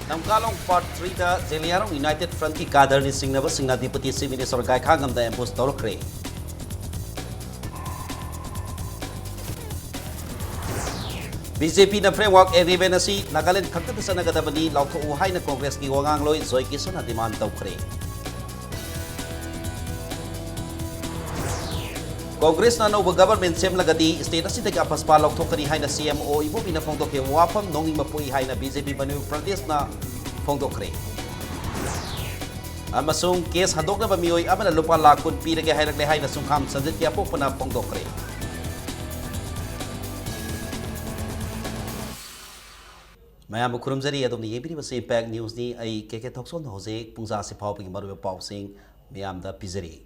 Namkalong Part 3 da Zeliarong United Front ki kadar ni singnaba singna Deputy Chief Minister Gai Khangam da ambush tawrakre. BJP na framework agreement asi Nagaland khakta sa nagadabani lautho uhay na Congress ki wangang loy Zoy Kisan na demand tawkre. Congress na no government sem lagadi state asi daga paspa lautho kani hay na CMO ibo pinapongdo ke wapam nongi mapui hay na BJP Manipur Pradesh na Fongdokre. Amasung kes handok na bamiyoy ama na lupa lakon pirage hay naglehay na sungkam sanjit kaya po na Fongdokre. Mayam kurumjari adom ni yebiri basi impact news ni ay keke tokson na hose pungza si pao pagi maru pao sing mayam da pizari.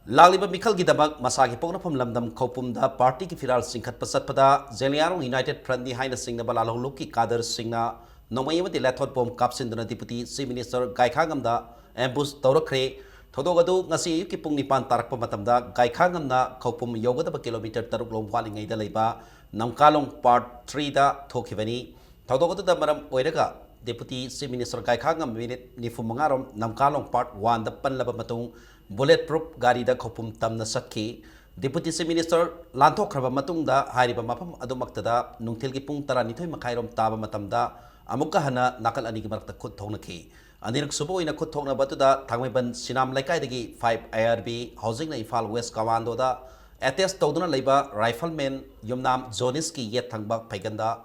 Lagliba Mikhal ki dabak masagi pokna pam lamdam khopum da party ki firal singkhat pasat pada Zeliarong United Front ni hay na sing na balalong ki kadar sing na Nomayamati Lathot Bom Kapsin the Deputy Chief Minister Gai Khangam da ambush tawrakre thodogadu ngasi ki pung nipan tarakpa matamda Gai Khangam na khopum yogadaba kilometer taruk lom walingai da leiba Namkalong Part 3 da thokibani thodogadu da maram oiraga Deputy Chief Minister Gai Khangam minute nifumangarom Namkalong Part 1 da panlaba matung bulletproof gari da khopum tamna sakki Deputy Chief Minister lanthokhraba matung da hairiba mafam adumaktada nungthil ki pung 12 makhairom taba matamda Amuka hana nakal ani marakta khut thongna ki anirak subo ina khut thongna batuda thangmaiban sinam laikai dagi 5 IRB housing na Ifal West Kawando da attest tawduna leiba rifleman yumnam Jonis ki yet thangba phaiganda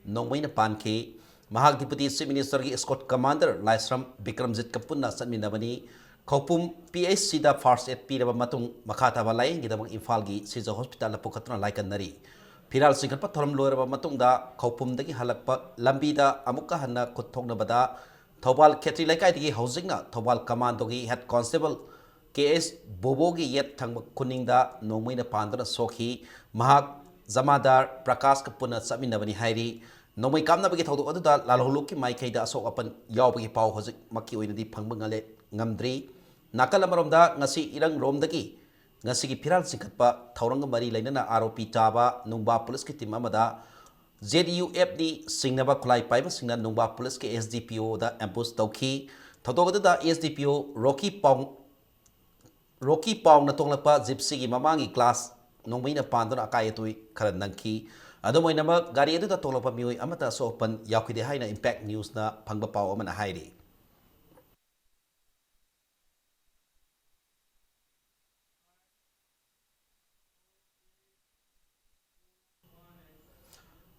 nongmaina panki mahak Deputy Chief Minister ki escort commander Laisram Bikramjit kapunna sanminabani khopum PHC da first aid piraba matung makhata ba laing gidamang Ifal gi Sijo Hospital la pukhatna laikan nari Firal singkatpa thoram loiraba matungda khopum dagi halakpa lambi da amukka hanna kuthokna bada Thobal Khetri laikai dagi housing na Thobal Commando gi head constable KS Bobo gi yet thangba kuning da nongmai na pandana sokhi mahak Zamadar Prakash kapuna saminabani hairi nongmai kamna bagi thodok adu da lalholuk ki mai khaida asok apan yawbagi pau hojik makki oinadi phangba ngale ngamdri nakal amarom da ngasi irang rom dagi ngasi ki phiral singkhatpa thaurang mari lainana ROP taba nungba police ki team amada ZUF ni singnaba khulai paiba singna nungba police ke SDPO da ambush tawki thodogada da SDPO Rocky Pong na tonglapa gypsy gi mamangi class nongmaina pandona akai atui kharan nangki adomoina ma gari adu da tonglapa mioi amata so open yakhide haina impact news na phangba paw amana hairi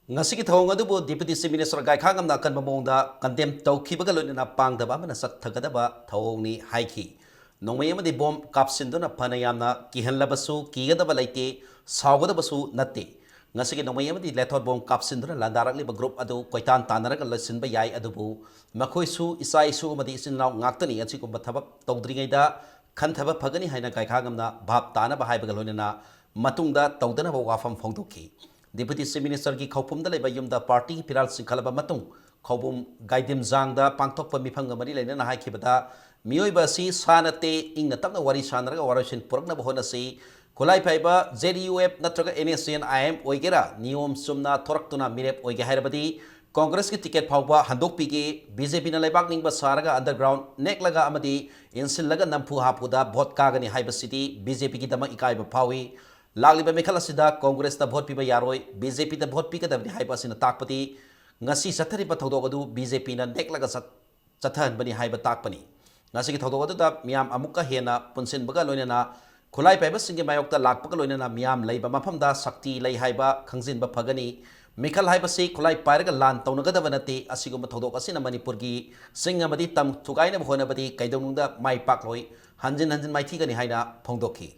ngasi ki thong adu bo Deputy Chief Minister Gai Khangam na kan mamongda condemn tawkhibaga loina pangdaba amana sak thagadaba thong ni haiki nongmai amadi bom kapsinduna phanayamna kihanlabasu kigadaba laite saugadabasu natte ngasi ki nongmai amadi lethot bom kapsinduna landarakli ba group adu koitan tanaraga lasinba yai adubu makhoisu isai su amadi isinlaw ngaktani achi ko bathabak tawdringaida khanthaba phagani haina Gai Khangam na bhab tana ba haibaga loina matungda tawdana ba wafam phongdokhi Deputy Chief Minister ki khopum da leba yumda party piral singkhalaba matung khopum gaidim jangda pangthokpa mifanga mari leina na haikibada miyoiba si sanate ingna tamna wari sanaraga warasin purakna bahona si khulai phaiba ZUF natraga NSN IM oigera niyom sumna thoraktuna mirep oige hairabadi Congress ki ticket phawba handok pigi BJP na leibak ningba saraga underground neklaga amadi insillaga nampu hapuda vote kagani haiba city BJP ki dama ikaiba phawi Lagliba Mikhal asida Congress ta vote piba yaroi BJP ta vote pikadabni haiba sina takpati ngasi sathariba thodogadu BJP na neklaga chathan bani haiba takpani ngasi ki thodogadu da miyam amukka hena punsin baga loinana khulai paiba singe mayokta lakpaga loinana miyam leiba mafamda sakti lei haiba khangjinba phagani Mikhal haiba si khulai pairaga lan taunagadaba nate asiguma thodok asina Manipur gi singa madi tam thugaina bhona badi kaidonungda mai pakloi hanjin maithi gani haina phongdokhi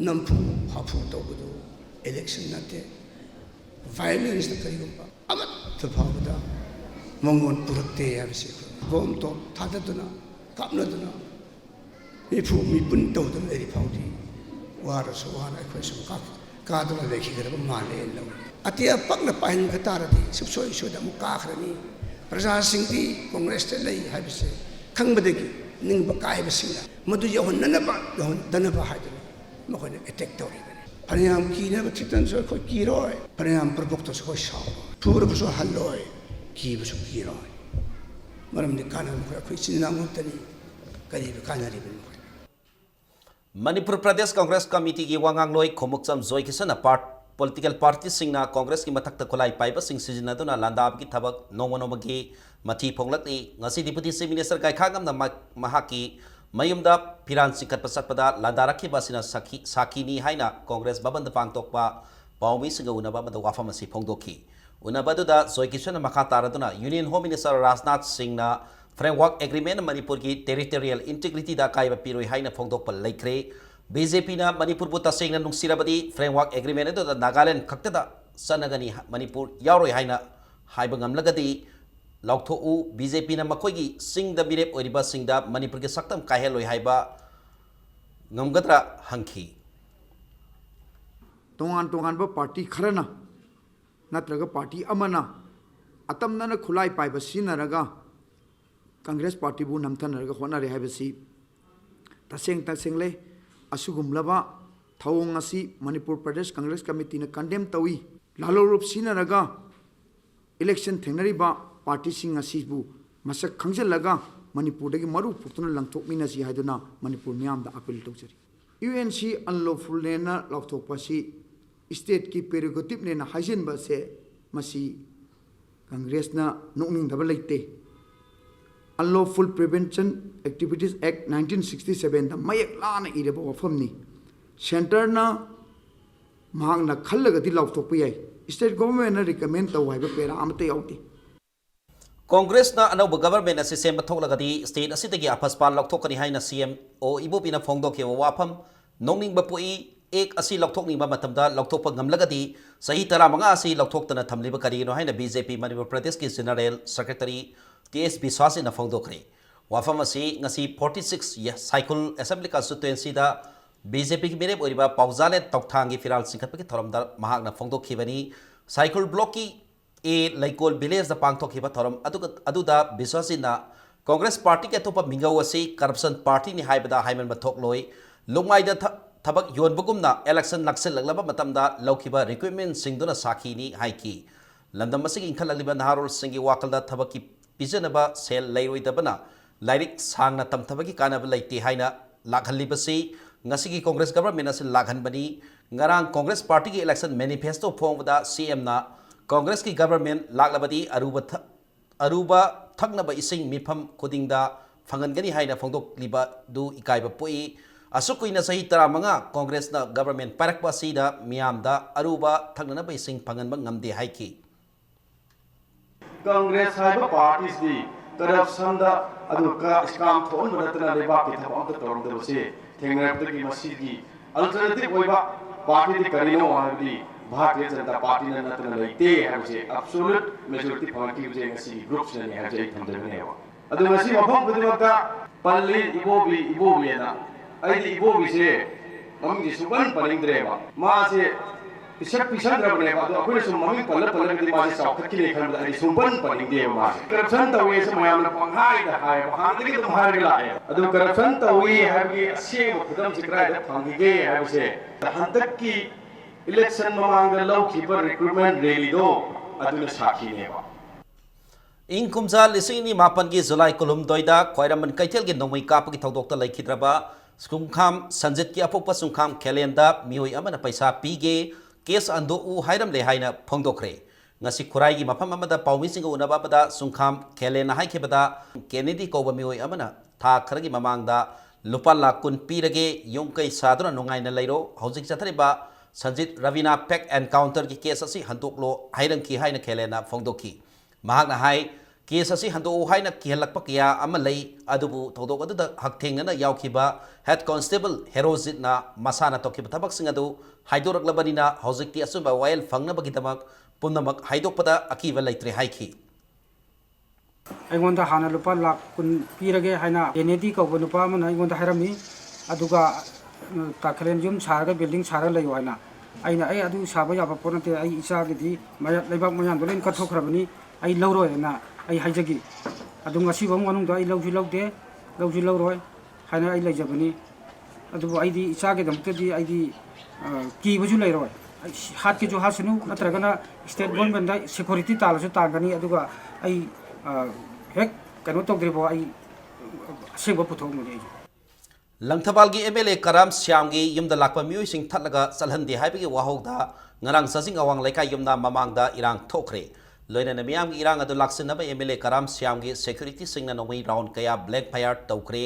Nampu hapu tawbudu election nate violence na karigumba amat tafawda mongon purakte yabisi bom to thadaduna kapnaduna ifu mi pun tawduna eri phawdi wara so wana question ka duna lekhi garaba male lo atia pakna pahin khataradi subsoi soda mukakhrani praja singdi congress te lei habise khangbadegi ningba kaibasina madu yahonna ba danaba haidana Makanya attack tawri bane. Pariyam kina ba chitan so ko kiroi. Pariyam propokto so ko shaw. Pura so halloi. Ki ba so kiroi. मरमदि कानब अखोई चिना ngotani kari kanari bin Manipur Pradesh Congress Committee की वांगांग लोई खोमुकचम Joykishan part political party सिंगना कांग्रेस की मथक खुलाई पाइब सिंग सिजनदुना लांदाब की थबक नोमनोमगी मथी फोंगलकनी ngasi डिप्टी चीफ मिनिस्टर गायखागम महाकी मयुमदा फिरान सिखत पसतपदा लांदारखी बसिना साखीनी हाइना कांग्रेस भवन पांगतोकपा पाउमी सिंग उनबा मद वाफम असि फोंगदोखी उनबदुदा जोई किसन मखा तारदुना यूनियन होम मिनिस्टर राजनाथ सिंगना फ्रेमवर्क एग्रीमेंट मणिपुर की टेरिटोरियल इंटीग्रिटी दा कायबा पिरोई हाइना फोंगदोकपा लेख्रे बीजेपी ना मणिपुर बु तसेंगना नुंसिरबदी फ्रेमवर्क एग्रीमेंट दो नागालैंड खक्तदा सनगनी मणिपुर यारोई हाइना हाइबा ngamlagadi लाउथोउ बीजेपी ना मखोगी सिंग द बिरेप ओरिबा सिंग दा मणिपुर के सक्तम काहेलोई हाइबा ngamgadra hangki तोंगान तोंगान बो पार्टी खरना नत्रगा पार्टी अमना अतमना खुलाई पाइब सिनरगा कांग्रेस पार्टी बु नमथनरगा होनारे हाइबसी तसेंग ले असुगुमलबा थौंग असि मणिपुर प्रदेश कांग्रेस कमिटी ने कंडेम तवी लालोरूप सिनरगा इलेक्शन थेंगरिबा पार्टी सिंग असिबु मसक खंगजलगा मणिपुर दगी मरु फुक्तुना लंगथोकमिनसी हाइदुना मणिपुर मियामदा अपील तौजरी यूएनसी अनलॉफुल नेना लौथोकपासी स्टेट की प्रेरोगेटिव नेना हाइजिनबा से मसी कांग्रेस ना नोकनिंगदबा लेते अनलॉफुल प्रिवेंशन एक्टिविटीज एक्ट 1967 दा मयक लाना इरेबा वफमनी सेंटर ना महांगना खल्लगदी लौथोकपा याय स्टेट गवर्नमेंट ना रिकमेंड तौ हाइबा पेरा अमते याउते कांग्रेस ना अनौब गवर्नमेंट असे सेम थोकलगदी स्टेट असिदगी अपस्पाल लौथोकनी हाइना सीएम ओ इबोपिना फोंगदोके वाफम नोंगनिंगबा पुई एक असी लौथोकनिंगबा मतमदा लौथोकपा ngamlagadi सही 15 असी लौथोकतना थमलिबा करिनो हाइना बीजेपी मणिपुर प्रदेश की जनरल सेक्रेटरी केएस विश्वासना फोंगदोखरे वाफम असी ngasi 46 साइकिल असेंबली कंस्टिट्युएंसी दा बीजेपी की मेरेब ओरिबा पाउजाले तौथांगी फिराल सिंखतपकी थरमदा महागना फोंगदोखिबनी साइकिल ब्लॉक की ए लाइकोल विलेज दा पांगथोखिबा थरम अदुदा विश्वासिना कांग्रेस पार्टी के अतोपा मिंगौ असी करप्शन पार्टी नि हाइबदा हाइमन बथोकलोय लुंगाइदा थबक योनबगुमना इलेक्शन नक्सललगलबा मतमदा लौखिबा रिक्वायरमेंट सिंगदुना साखीनी हाइकी लंदम मसिगी इंखललिबा नहारोल सिंगी वाकलदा थबकी पिजनबा सेल लैरोइदबना लाइरिक सांगना तमथबकी कानबा लैते हाइना लाखलिबसी ngasi कांग्रेस गवर्नमेंट असे लाखनबनी ngarang कांग्रेस पार्टी की इलेक्शन मैनिफेस्टो फोंगबदा सीएम ना कांग्रेस की गवर्नमेंट लाखलबदी अरुबा थकनबा इसिंग मिफम खुदिंगदा फंगनगनी हाइना फोंगदोकलिबा दु इकाइबा पोई असुकुइना सही 15 कांग्रेस ना गवर्नमेंट पारकपा सीदा मियामदा अरुबा थकनबा इसिंग फंगनबा ngamde हाइकी कांग्रेस हाइबा पार्टी दी करप्शन दा अदुका स्काम थोन बदतना लेबा के थबम तोरदबसे थेंगरबदगी मसीगी अल्टरनेटिव ओइबा पार्टी दी करिनो हाइबदी भारतीय जनता पार्टी ने नतना लेते हाइबसे एब्सोल्यूट मेजॉरिटी फंगकी जे ngasi ग्रुप्स ने हाइजे थमदबनेवा अदु ngasi मफम बदमका पल्ली इबोबी ना आइदी इबोबी से ममगी सुबन पलिंद्रेवा मासे पिसद्रबनेवा अदु अखोय सुम ममि पल्लगदी मासे साउखकी ले खनबदा आइदी सुबन पलिंदेवा मासे करप्शन तवे से मयामना पंहाई दा हाय हांदगी तुम हारगे लाए अदु करप्शन तवे हाबगी असेम खुदम सिक्राय दा फंगिगे हाबसे हंतक की इलेक्शन ममांग लौखिबा रिक्रूटमेंट रैली दो अदुना साखीनेवा इंग कुमजा लिसिंग मापन की जुलाई कुलुम दोइदा ख्वाइरमन कैथेल की नोमई काप की थौदोक्ता लैखिद्रबा सुंखाम संजित की अपोप सुंखाम खेलेंदा मियोई अमना पैसा पीगे केस अंदो उ हाइरम ले हाइना फोंगदोखरे ngasi खुराई की मफम अमदा पाउमी सिंग उनबा पदा सुंखाम खेलेना हाइखेबदा केनेडी कोबा मियोई अमना था खरगी ममांगदा लुपा लाख कुन पीरगे योंकै सादुना नुंगाइना लैरो हौजिक चथरिबा संजित रविना पैक एनकाउंटर की केस असी हंतोकलो हाइरम की हाइना खेलेना फोंगदोखी महागना हाई केस असी हंदो हाइना किहलकपा किया अमा लई अदुबु थौदोक अदुदा हकथेंगना यावखिबा हेड कांस्टेबल हेरोजितना मसाना तोखिबा थबकसिंग अदु हाइदोरकलबनिना हौजिकति असुबा वायल फंगनबगिदमक पुनमक हाइदोकपदा अकीबा लैत्रे हाइखी अगोंदा हाना लुपा लाख कुन पीरगे हाइना एनेडी कौबा नुपा अमना अगोंदा हाइरमी अदुगा ताखलेन युम सारगा बिल्डिंग सारा लैयो हाइना अइना अइ अदु साबा याबा पोनते अइ इचागिदी माया लेबाक मयान दोलेन कथोखरबनी अइ लौरोयना अइ हाइजगी अदु ngasi बम मनुंग दा अइ लौजु लौरोय हाइना अइ लैजबनी अदु अइदी इचागे दमतदी अइदी की बजु लैरोय हाथ के जो हासनु नत्रगना स्टेट गवर्नमेंट दा सिक्योरिटी तालसु तागनी अदुगा अइ हेक ꯀꯩꯅꯣ ꯇꯧꯗ꯭ꯔꯤꯕꯣ ꯑꯩ ꯑꯁꯦꯡꯕ ꯄꯨꯊꯣꯛꯑꯝꯒꯅꯤ ꯑꯩꯁꯨ ꯂꯪꯊꯕꯥꯜꯒꯤ MLA ꯀꯔꯥꯝ ꯁ꯭ꯌꯥꯝꯒꯤ ꯌꯨꯝꯗ ꯂꯥꯛꯄ ꯃꯤꯑꯣꯏꯁꯤꯡ ꯊꯠꯂꯒ ꯆꯠꯍꯟꯗꯦ ꯍꯥꯏꯕꯒꯤ ꯋꯥꯍꯧꯗ ꯉꯔꯥꯡ ꯆꯥꯖꯤꯡ ꯑꯋꯥꯡ ꯂꯩꯀꯥꯏ ꯌꯨꯝꯅꯥ ꯃꯃꯥꯡꯗ ꯏꯔꯥꯡ ꯊꯣꯛꯈ꯭ꯔꯦ ꯂꯣꯏꯅꯅ ꯃꯤꯌꯥꯝꯒꯤ ꯏꯔꯥꯡ ꯑꯗꯨ ꯂꯥꯛꯁꯤꯟꯅꯕ MLA ꯀꯔꯥꯝ ꯁ꯭ꯌꯥꯝꯒꯤ ꯁꯦꯀ꯭ꯌꯨꯔꯤꯇꯤꯁꯤꯡꯅ ꯅꯣꯡꯃꯩ ꯔꯥꯎꯟ ꯀꯌꯥ ꯕ꯭ꯂꯦꯛ ꯐꯥꯌꯔ ꯇꯧꯈ꯭ꯔꯦ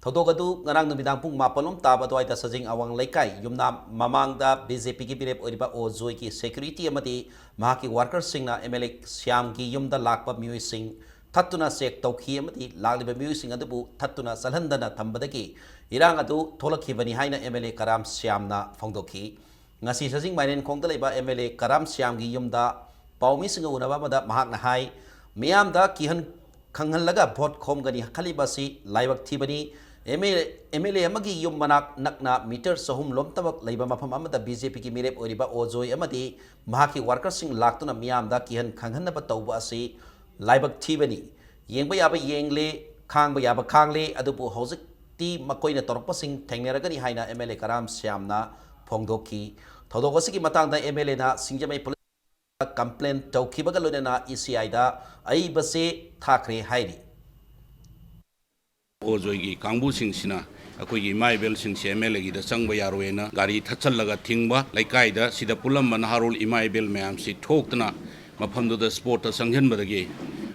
ꯊꯧꯗꯣꯛ ꯑꯗꯨ ꯉꯔꯥꯡ ꯅꯨꯃꯤꯗꯥꯡ ꯄꯨꯡ 9 ꯇꯥꯕ ꯑꯗꯨꯋꯥꯏꯗ ꯆꯥꯖꯤꯡ ꯑꯋꯥꯡ ꯂꯩꯀꯥꯏ ꯌꯨꯝꯅꯥ ꯃꯃꯥꯡꯗ BJPꯒꯤ ꯃꯤꯔꯦꯞ ꯑꯣꯏꯔꯤꯕ ꯑꯣꯖꯣꯏꯒꯤ ꯁꯦꯀ꯭ꯌꯨꯔꯤꯇꯤ ꯑꯃꯗꯤ ꯃꯍꯥꯛꯀꯤ ꯋꯥꯔꯀꯔꯁꯤꯡꯅ MLA ꯁ꯭ꯌꯥꯝꯒꯤ ꯌꯨꯝꯗ ꯂꯥꯛꯄ ꯃꯤꯑꯣꯏꯁꯤꯡ ꯊꯠꯇꯨꯅ ꯆꯦꯛ ꯇꯧꯈꯤ ꯑꯃꯗꯤ ꯂꯥꯛꯂꯤꯕ ꯃꯤꯑꯣꯏꯁꯤꯡ ꯑꯗꯨꯕꯨ ꯊꯠꯇꯨꯅ ꯆꯠꯍꯟꯗꯅ ꯊꯝꯕꯗꯒꯤ ꯏꯔꯥꯡ ꯑꯗꯨ ꯊꯣꯛꯂꯛꯈꯤꯕꯅꯤ ꯍꯥꯏꯅ MLA ꯀꯔꯥꯝ ꯁ꯭ꯌꯥꯝꯅ ꯐꯣꯡꯗꯣꯛꯈꯤ ꯉꯁꯤ ꯁꯥꯖꯤꯡ ꯃꯥꯏꯔꯦꯟꯈꯣꯡꯗ ꯂꯩꯕ MLA ꯀꯔꯥꯝ ꯁ꯭ꯌꯥꯝꯒꯤ ꯌꯨꯝꯗ ꯄꯥꯎꯃꯤꯁꯤꯡꯒ ꯎꯅꯕ ꯑꯃꯗ ꯃꯍꯥꯛꯅ ꯍꯥꯏ ꯃꯤꯌꯥꯝꯗ ꯀꯤꯍꯟ ꯈꯪꯍꯜꯂꯒ ꯚꯣꯠ ꯈꯣꯝꯒꯅꯤ ꯈꯜꯂꯤꯕ ꯑꯁꯤ ꯂꯥꯏꯕꯛ ꯊꯤꯕꯅꯤ MLA ꯑꯃꯒꯤ ꯌꯨꯝ ꯃꯅꯥꯛ ꯅꯛꯅ ꯃꯤꯇꯔ 300 ꯂꯣꯝꯇꯃꯛ ꯂꯩꯕ ꯃꯐꯝ ꯑꯃꯗ BJPꯒꯤ ꯃꯤꯔꯦꯞ ꯑꯣꯏꯔꯤꯕ ꯑꯣꯖꯣꯏ ꯑꯃꯗꯤ ꯃꯍꯥꯛꯀꯤ ꯋꯥꯔꯀꯔꯁꯤꯡ ꯂꯥꯛꯇꯨꯅ ꯃꯤꯌꯥꯝꯗ ꯀꯤꯍꯟ ꯈꯪꯍꯟꯅꯕ ꯇꯧꯕ ꯑꯁꯤ ꯂꯥꯏꯕꯛ ꯊꯤꯕꯅꯤ ꯌꯦꯡꯕ ꯌꯥꯕ ꯌꯦꯡꯂꯦ ꯈꯥꯡꯕ ꯌꯥꯕ ꯈꯥꯡꯂꯦ ꯑꯗꯨꯕꯨ ꯍꯧꯖꯤꯛꯇꯤ ꯃꯈꯣꯏꯅ ꯇꯧꯔꯛꯄꯁꯤꯡ ꯊꯦꯡꯅꯔꯒꯅꯤ ꯍꯥꯏꯅ MLA ꯀꯔꯥꯝ ꯁ꯭ꯌꯥꯝꯅ ꯐꯣꯡꯗꯣꯛꯈꯤ ꯊꯧꯗꯣꯛ ꯑꯁꯤꯒꯤ ꯃꯇꯥꯡꯗ MLAꯅ ꯁꯤꯡꯖꯃꯩ ꯄꯨꯂꯤꯁꯇ ꯀꯝꯄ꯭ꯂꯦꯟ ꯇꯧꯈꯤꯕꯒ ꯂꯣꯏꯅꯅ ECIꯗ ꯑꯏꯕꯁꯦ ꯊꯥꯈ꯭ꯔꯦ ꯍꯥꯏꯔꯤ ꯑꯣꯖꯣꯏꯒꯤ ꯀꯥꯡꯕꯨꯁꯤꯡꯁꯤꯅ ꯑꯩꯈꯣꯏꯒꯤ ꯏꯃꯥ ꯏꯕꯦꯜꯁꯤꯡꯁꯦ MLAꯒꯤꯗ ꯆꯪꯕ ꯌꯥꯔꯣꯏꯅ ꯒꯥꯔꯤ ꯊꯠꯆꯜꯂꯒ ꯊꯤꯡꯕ ꯂꯩꯀꯥꯏꯗ ꯁꯤꯗ ꯄꯨꯜꯂꯝꯕ ꯅꯍꯥꯔꯣꯜ ꯏꯃꯥ ꯏꯕꯦꯜ ꯃꯌꯥꯝꯁꯤ ꯊꯣꯛꯇꯅ ꯃꯐꯝꯗꯨꯗ ꯁ꯭ꯄꯣꯔꯠꯇ ꯆꯪꯁꯤꯟꯕꯗꯒꯤ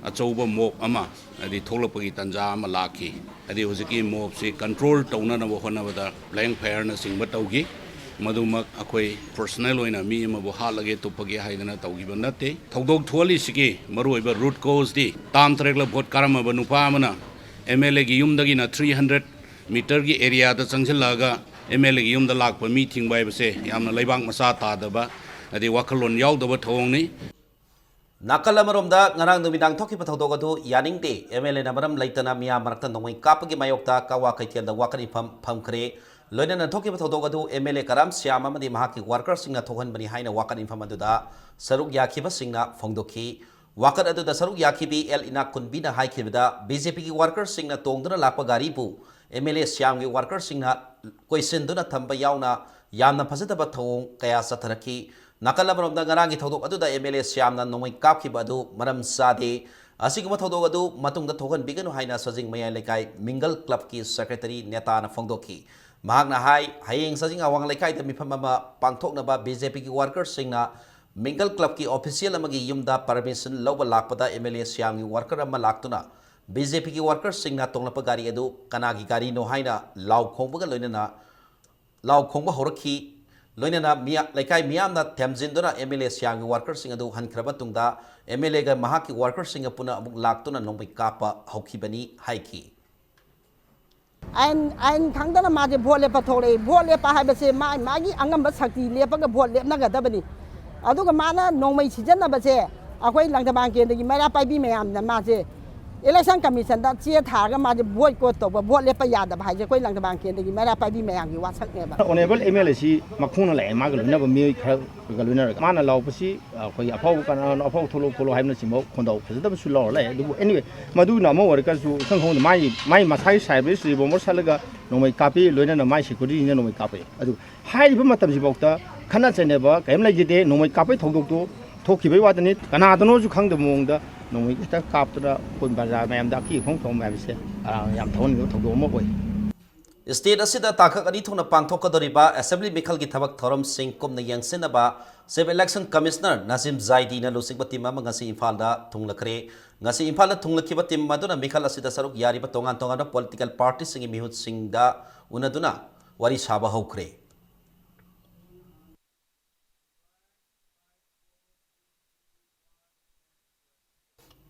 ꯑꯆꯧꯕ ꯃꯣꯞ ꯑꯃ ꯍꯥꯏꯗꯤ ꯊꯣꯛꯂꯛꯄꯒꯤ ꯇꯥꯟꯖꯥ ꯑꯃ ꯂꯥꯛꯈꯤ ꯍꯥꯏꯗꯤ ꯍꯧꯖꯤꯛꯀꯤ ꯃꯣꯞꯁꯤ ꯀꯟꯇ꯭ꯔꯣꯜ ꯇꯧꯅꯅꯕ ꯍꯣꯠꯅꯕꯗ ꯕ꯭ꯂꯦꯡ ꯐꯥꯌꯔꯅꯆꯤꯡꯕ ꯇꯧꯈꯤ ꯃꯗꯨꯃꯛ ꯑꯩꯈꯣꯏ ꯄꯔꯁꯣꯅꯦꯜ ꯑꯣꯏꯅ ꯃꯤ ꯑꯃꯕꯨ ꯍꯥꯠꯂꯒꯦ ꯇꯨꯞꯄꯒꯦ ꯍꯥꯏꯗꯅ ꯇꯧꯈꯤꯕ ꯅꯠꯇꯦ ꯊꯧꯗꯣꯛ ꯊꯣꯛꯍꯜꯂꯤꯁꯤꯒꯤ ꯃꯔꯨꯑꯣꯏꯕ ꯔꯨꯠ ꯀꯣꯖꯗꯤ ꯇꯥꯝ ꯇꯔꯦꯛꯂ ꯚꯣꯠ ꯀꯥꯔꯝꯃꯕ ꯅꯨꯄꯥ ꯑꯃꯅ MLAꯒꯤ ꯌꯨꯝꯗꯒꯤꯅ 300 ꯃꯤꯇꯔꯒꯤ ꯑꯦꯔꯤꯌꯥꯗ ꯆꯪꯁꯤꯜꯂꯛꯑꯒ MLAꯒꯤ ꯌꯨꯝꯗ ꯂꯥꯛꯄ ꯃꯤ ꯊꯤꯡꯕ ꯍꯥꯏꯕꯁꯦ ꯌꯥꯝꯅ ꯂꯩꯕꯥꯛ ꯃꯆꯥ ꯇꯥꯗꯕ ꯍꯥꯏꯗꯤ ꯋꯥꯈꯜꯂꯣꯟ ꯌꯥꯎꯗꯕ ꯊꯧꯑꯣꯡꯅꯤ ꯅꯥꯀꯜ ꯑꯃꯔꯣꯝꯗ ꯉꯔꯥꯡ ꯅꯨꯃꯤꯗꯥꯡ ꯊꯣꯛꯈꯤꯕ ꯊꯧꯗꯣꯛ ꯑꯗꯨ ꯌꯥꯅꯤꯡꯗꯦ MLAꯅ ꯃꯔꯝ ꯂꯩꯇꯅ ꯃꯤꯌꯥꯝ ꯃꯔꯛꯇ ꯅꯣꯡꯃꯩ ꯀꯥꯞꯄꯒꯤ ꯃꯥꯌꯣꯛꯇ ꯀꯋꯥ ꯀꯩꯊꯦꯜꯗ ꯋꯥꯀꯠ ꯏꯐꯝ ꯐꯝꯈ꯭ꯔꯦ ꯂꯣꯏꯅꯅ ꯊꯣꯛꯈꯤꯕ ꯊꯧꯗꯣꯛ ꯑꯗꯨ MLA ꯀꯔꯥꯝ ꯁ꯭ꯌꯥꯝ ꯑꯃꯗꯤ ꯃꯍꯥꯛꯀꯤ ꯋꯥꯔꯀꯔꯁꯤꯡꯅ ꯊꯣꯛꯍꯟꯕꯅꯤ ꯍꯥꯏꯅ ꯋꯥꯀꯠ ꯏꯐꯝ ꯑꯗꯨꯗ ꯁꯔꯨꯛ ꯌꯥꯈꯤꯕꯁꯤꯡꯅ ꯐꯣꯡꯗꯣꯛꯈꯤ ꯋꯥꯀꯠ ꯑꯗꯨꯗ ꯁꯔꯨꯛ ꯌꯥꯈꯤꯕꯤ ꯏꯅꯥꯛ ꯈꯨꯟꯕꯤꯅ ꯍꯥꯏꯈꯤꯕꯗ BJPꯒꯤ ꯋꯥꯔꯀꯔꯁꯤꯡꯅ ꯇꯣꯡꯗꯨꯅ ꯂꯥꯛꯄ ꯒꯥꯔꯤꯕꯨ MLA ꯁ꯭ꯌꯥꯝꯒꯤ ꯋꯥꯔꯀꯔꯁꯤꯡꯅ ꯀꯣꯏꯁꯤꯟꯗꯨꯅ ꯊꯝꯕ ꯌꯥꯎꯅ ꯌꯥꯝꯅ ꯐꯖꯗꯕ ꯊꯧꯑꯣꯡ ꯀꯌꯥ ꯆꯠꯊꯔꯛꯈꯤ ꯅꯥꯀꯜ ꯑꯃꯔꯣꯝꯗ ꯉꯔꯥꯡꯒꯤ ꯊꯧꯗꯣꯛ ꯑꯗꯨꯗ MLA ꯁ꯭ꯌꯥꯝꯅ ꯅꯣꯡꯃꯩ ꯀꯥꯞꯈꯤꯕ ꯑꯗꯨ ꯃꯔꯝ ꯆꯥꯗꯦ ꯑꯁꯤꯒꯨꯝꯕ ꯊꯧꯗꯣꯛ ꯑꯗꯨ ꯃꯇꯨꯡꯗ ꯊꯣꯛꯍꯟꯕꯤꯒꯅꯨ ꯍꯥꯏꯅ ꯁꯥꯖꯤꯡ ꯃꯌꯥꯏ ꯂꯩꯀꯥꯏ ꯃꯤꯡꯒꯜ ꯀ꯭ꯂꯕꯀꯤ ꯁꯦꯀ꯭ꯔꯦꯇꯔꯤ ꯅꯦꯇꯥꯅ ꯐꯣꯡꯗꯣꯛꯈꯤ ꯃꯍꯥꯛꯅ ꯍꯥꯏ ꯍꯌꯦꯡ ꯁꯥꯖꯤꯡ ꯑꯋꯥꯡ ꯂꯩꯀꯥꯏꯗ ꯃꯤꯐꯝ ꯑꯃ ꯄꯥꯡꯊꯣꯛꯅꯕ BJPꯒꯤ ꯋꯥꯔꯀꯔꯁꯤꯡꯅ ꯃꯤꯡꯒꯜ ꯀ꯭ꯂꯕꯀꯤ ꯑꯣꯐꯤꯁꯤꯌꯦꯜ ꯑꯃꯒꯤ ꯌꯨꯝꯗ ꯄꯔꯃꯤꯁꯟ ꯂꯧꯕ ꯂꯥꯛꯄꯗ MLA ꯁ꯭ꯌꯥꯝꯒꯤ ꯋꯥꯔꯀꯔ ꯑꯃ ꯂꯥꯛꯇꯨꯅ BJPꯒꯤ ꯋꯥꯔꯀꯔꯁꯤꯡꯅ ꯇꯣꯡꯂꯛꯄ ꯒꯥꯔꯤ ꯑꯗꯨ ꯀꯅꯥꯒꯤ ꯒꯥꯔꯤꯅꯣ ꯍꯥꯏꯅ ꯂꯥꯎ ꯈꯣꯡꯕꯒ ꯂꯣꯏꯅꯅ ꯂꯥꯎ ꯈꯣꯡꯕ ꯍꯧꯔꯛꯈꯤ ꯂꯣꯏꯅꯅ ꯂꯩꯀꯥꯏ ꯃꯤꯌꯥꯝꯅ ꯊꯦꯝꯖꯤꯟꯗꯨꯅ MLA ꯁ꯭ꯌꯥꯝꯒꯤ ꯋꯥꯔꯀꯔꯁꯤꯡ ꯑꯗꯨ ꯍꯟꯈ꯭ꯔꯕ ꯃꯇꯨꯡꯗ MLAꯒ ꯃꯍꯥꯛꯀꯤ ꯋꯥꯔꯀꯔꯁꯤꯡꯒ ꯄꯨꯟꯅ ꯑꯃꯨꯛ ꯂꯥꯛꯇꯨꯅ ꯅꯣꯡꯃꯩ ꯀꯥꯞꯄ ꯍꯧꯈꯤꯕꯅꯤ ꯍꯥꯏꯈꯤ ꯑꯩꯅ ꯈꯪꯗꯅ ꯃꯥꯁꯦ ꯚꯣꯠ ꯂꯦꯞꯄ ꯊꯣꯛꯂꯛꯏ ꯚꯣꯠ ꯂꯦꯞꯄ ꯍꯥꯏꯕꯁꯦ ꯃꯥꯒꯤ ꯑꯉꯝꯕ ꯁꯛꯇꯤ ꯂꯦꯞꯄꯒ ꯚꯣꯠ ꯂꯦꯞꯅꯒꯗꯕꯅꯤ ꯑꯗꯨꯒ ꯃꯥꯅ ꯅꯣꯡꯃꯩ ꯁꯤꯖꯤꯟꯅꯕꯁꯦ ꯑꯩꯈꯣꯏ ꯂꯪꯊꯕꯥꯜ ꯀꯦꯟꯗ꯭ꯔꯒꯤ ꯃꯩꯔꯥ ꯄꯥꯏꯕꯤ ꯃꯌꯥꯝꯅ ꯃꯥꯁꯦ इलेक्शन कमीशन चे थारगा माजे वोट कोट तब वोट लेप यादब हाइजे कोई लंगदबांग केंद्र की मेरा पाइबी मयांगी वासकनेबा ऑनेबल MLA सी मखुना लाय माग लुनब मी खर गलुनर माना लावपसी कोई अफाव कन अफाव थोलो थोलो हाइबन सिमो खोंदाव फजदब सु लाव लाय दुबो एनीवे मदु नामो वर्कर सु संखों माई मसाई साइबे श्री बोमर सलगा नोमै कापी लोइना न माई सिक्युरिटी न नोमै कापे अदु हाइबो मतम जिबौता खना चनेबा कैम लाइजिदे नोमै कापै थौदोक तो थोखिबै वादनी कनादनो जु खंग मोंगदा नोमै किता कापतरा कोन बाजार मैम दा की खों थोम मैम से याम थौन थौदो म ओइ स्टेट असिदा ताखक अनि थोना पांथोकदोरिबा असेंबली मिखलगी थबक थौरम सिंह कुमना यंगसिनबा सेब इलेक्शन कमिश्नर नाजिम जाइदीना लुसिंगबा टीम अमा ngasi इम्फालदा थुंगलखरे ngasi इम्फालदा थुंगलखिबा टीम मदुना मिखल असिदा सरुक यारिबा तोंगान तोंगान पॉलिटिकल पार्टी सिंगी मिहुत सिंगदा उनदुना वरी साबा हौखरे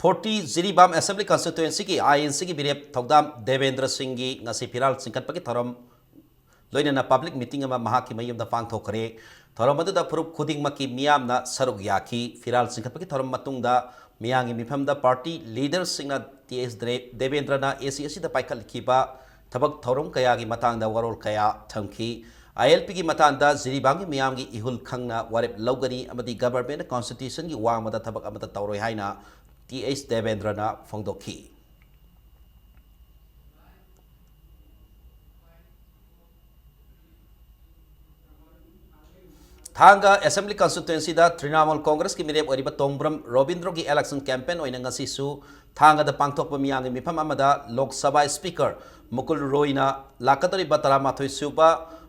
40 Jiribam Assembly Constituency की INC की बिरेप थौदाम देवेंद्र सिंह की ngasi फिराल सिंकटपकी थौरम लोइनना पब्लिक मीटिंग अमा महाकी मयुमदा पांगथोखरे थौरम अदुदा फुरुप खुदिंगमकी मियामना सरुक याखी फिराल सिंकटपकी थौरम मतुंगदा मियांगी मिफमदा पार्टी लीडर सिंगना TS देवेंद्रना AC असिदा पाइखलखिबा थबक थौरम कयागी मतंगदा वरोल कया थमखी ILP की मतंगदा जिरीबांगी मियामगी इहुल खंगना वारेप लौगनी अमदी गवर्नमेंट कॉन्स्टिट्यूशन की वांगमदा थबक अमदा तौरोय हाइना TH देवेंद्रना फोंदोखी थांगा असेंबली कंस्टिट्युएंसी दा तृणमूल कांग्रेस की मिरेप ओरिबा तोंब्रम रोबिंद्रो की इलेक्शन कैंपेन ओइना ngasisu थांगा दा पांगथोकपा मियांग मिफम अमदा लोक सभा स्पीकर मुकुल रोइना लाकतरिबा 13 सुबा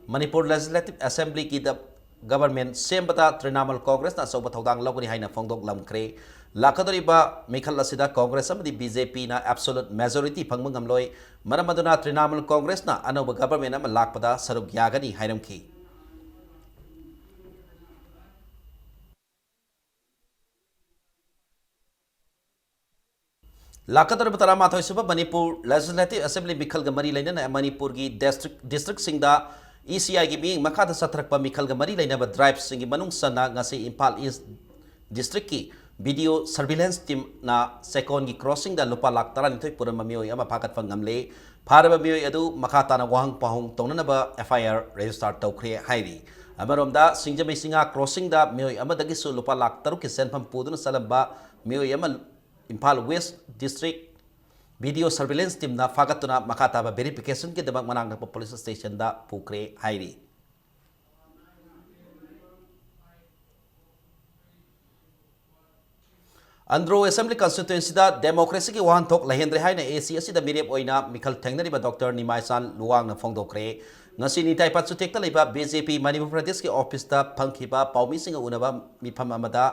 मणिपुर लेजिस्लेटिव असेंबली की द गवर्नमेंट सेम्बदा तृणमूल कांग्रेस ना सौबा थौदांग लौगनी हाइना फोंदोक लमख्रे लाकतरिबा मिखल असिदा कांग्रेस अमदी बीजेपी ना एब्सोल्यूट मेजॉरिटी फंगम ngamloi मरम अदुना तृणमूल कांग्रेस ना अनोब गवर्नमेंट अम लाकपदा सरुक यागनी हाइरमखी लाकतर तरामाथोई सुब मणिपुर लेजिस्लेटिव असेंबली मिखल मरी लेना मणिपुर की डिस्ट्रिक्ट सिंह ECI की मिंग मखाद सत्रक मिखल मरी लेना ड्राइव सिंह मनुंग सना ngasi इम्फाल ईस्ट डिस्ट्रिक्ट की वीडियो सर्विलेंस टीम ना सेकोन की क्रॉसिंग दा लुपा लाख 12 पुरम मियोय अमा फाकत फंगमले फारब मियोय अदु मखाताना वाहंग पाहुंग तौननबा FIR रजिस्टर तौख्रे हाइरी अमरोमदा सिंजमे सिंगा क्रॉसिंग दा मियोय अमदगी सु लुपा लाख 3 की सेनफम पुदुन सलबा मियोय अमा Imphal waste district video surveillance team ना फागतुना मखाताबा वेरिफिकेशन के दमक मनांग पुलिस स्टेशन दा पुख्रे हाइरी अंद्रो असेंबली कंस्टिट्युएंसी दा डेमोक्रेसी की वाहनथोक लहेंद्रे हाइना AC असिदा मिरेप ओइना मिखल थेंगनरिबा डॉक्टर निमाइसान लुवांग ना फोंदोखरे ngasi ni tai pat sutek taliba BJP Manipur Pradesh की ऑफिस दा फंखिबा पाउमी सिंग उनबा मिफम अमदा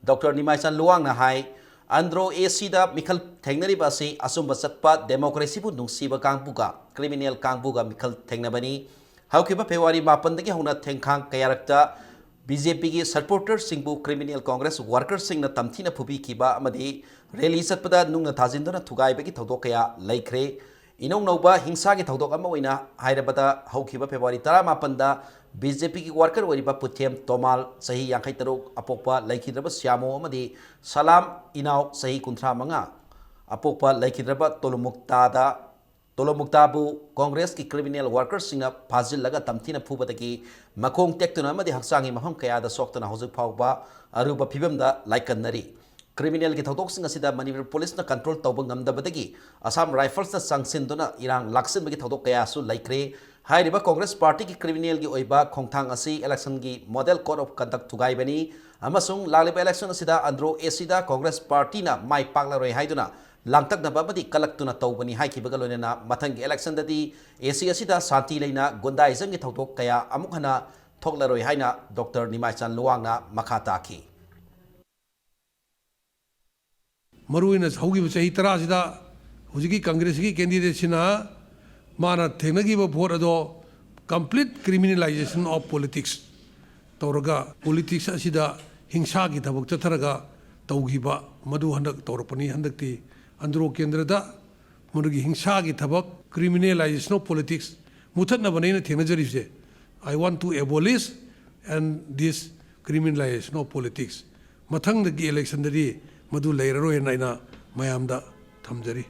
डॉक्टर निमाइसान लुवांग ना हाई अंद्रो AC दा मिखल थेंगनरिबा से असुंबा चटपा डेमोक्रेसी बु नुंसीबा कांगपुगा क्रिमिनल कांगपुगा मिखल थेंगनबनी हाउकिबा फेब्रुआरी 5 दगी हुना थेंखांग कयारक्ता BJP की सपोर्टर सिंबु क्रिमिनल कांग्रेस वर्कर सिंग न तमथीना फुबी किबा अमदी रैली चटपदा नुंगना थाजिंदना थुगाइबगी थौदोक कया लैख्रे इनों नौबा हिंसा की थौदोक अमा ओइना हाइरबदा हौखिबा फेब्रुआरी 13 दा BJP की वर्कर ओरिबा पुथेम तोमाल सही 53 अपोकपा लैखिद्रबा श्यामो अमदी सलाम इनाव सही 35 अपोकपा लैखिद्रबा तोलोमुक्ताबु कांग्रेस की क्रिमिनल वर्कर्स सिंग फाजिल लगा तमथीना फुबदगी मखोंग टेक्तुना अमदी हक्सांगी मफम कयादा सोक्तना हौजिक फाउबा अरुबा फिबमदा लाइकन्नरी क्रिमिनल की थौदोकसिंग असिदा मणिपुर पुलिस ना कंट्रोल तौबा ngamdabadagi असम राइफल्स ना संगसिनदुना इरांग लाक्सिनबगी थौदोक कयासु लैख्रे हाइरिबा कांग्रेस पार्टी की क्रिमिनल की ओइबा खोंगथांग असी इलेक्शन की मॉडल कोड ऑफ कंडक्ट थुगाइबनी अमसुंग लालिबा इलेक्शन असिदा अंद्रो AC दा कांग्रेस पार्टी ना माइ पाकलारोय हाइदुना लांगतकनबाबदी कलक्तुना तौबनी हाइकिबगा लोनेना मथंग इलेक्शन ददी AC असिदा शांति लेना गुंडाइजम की थौदोक कया अमुक हना थोकलरोय हाइना डॉक्टर निमाइचान लुवांगना मखा ताकी मरुइन हौगी चही 10 सिदा हुजिकी कांग्रेस की कैंडिडेट सिना माना थेंगनगिबा भोट अदो कंप्लीट क्रिमिनलाइजेशन ऑफ पॉलिटिक्स तौरगा पॉलिटिक्स असिदा हिंसा की थबक चथरगा तौगिबा मधु हंदक तौरपनी हंदकती अंदरो केंद्रदा मरुगी हिंसा की थबक क्रिमिनलाइजेशन ऑफ पॉलिटिक्स मुथतनबनेना थेंगनजरिसे I want to abolish and this criminalization of politics मथंगदगी इलेक्शन दरी मधु लेररोयना इना मयामदा थमजरी